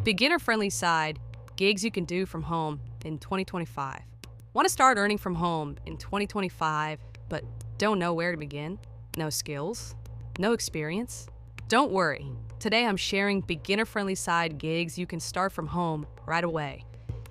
Beginner-friendly side, gigs you can do from home in 2025. Want to start earning from home in 2025, but don't know where to begin? No skills? No experience? Don't worry. Today I'm sharing beginner-friendly side gigs you can start from home right away,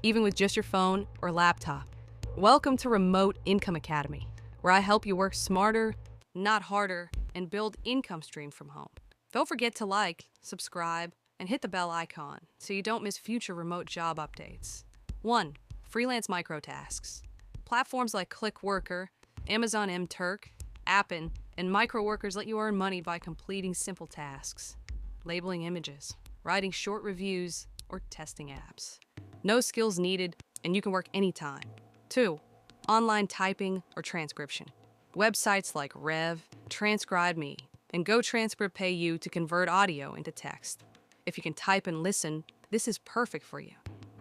even with just your phone or laptop. Welcome to Remote Income Academy, where I help you work smarter, not harder, and build income stream from home. Don't forget to like, subscribe, and hit the bell icon so you don't miss future remote job updates. 1. Freelance microtasks. Platforms like Clickworker, Amazon Turk, Appen, and microworkers let you earn money by completing simple tasks, labeling images, writing short reviews, or testing apps. No skills needed, and you can work anytime. 2. Online typing or transcription. Websites like Rev, TranscribeMe, and GoTranscript pay you to convert audio into text. If you can type and listen, this is perfect for you.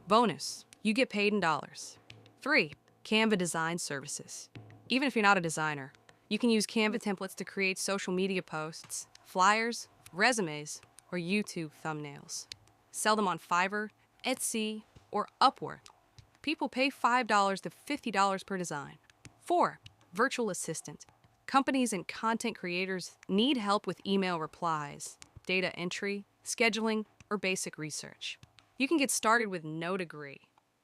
Bonus, you get paid in dollars. 3. Canva design services. Even if you're not a designer, you can use Canva templates to create social media posts, flyers, resumes, or YouTube thumbnails. Sell them on Fiverr, Etsy, or Upwork. People pay $5 to $50 per design. 4. Virtual assistant. Companies and content creators need help with email replies, data entry, scheduling, or basic research. You can get started with no degree,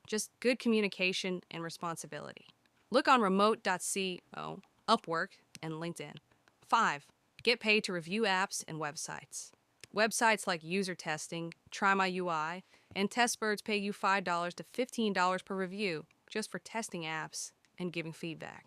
just good communication and responsibility. Look on remote.co, Upwork, and LinkedIn. 5. Get paid to review apps and websites. Websites like User Testing, Try My UI, and TestBirds pay you $5 to $15 per review just for testing apps and giving feedback.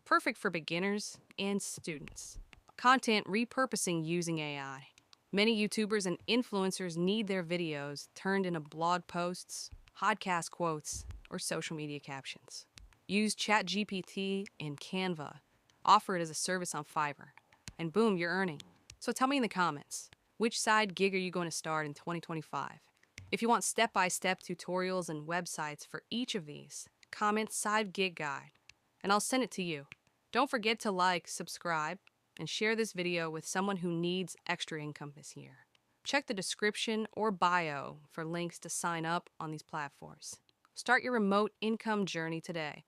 Perfect for beginners and students. Content repurposing using AI. Many YouTubers and influencers need their videos turned into blog posts, podcast quotes, or social media captions. Use ChatGPT and Canva. Offer it as a service on Fiverr. And boom, you're earning. So tell me in the comments, which side gig are you going to start in 2025? If you want step-by-step tutorials and websites for each of these, comment side gig guide, and I'll send it to you. Don't forget to like, subscribe, and share this video with someone who needs extra income this year. Check the description or bio for links to sign up on these platforms. Start your remote income journey today.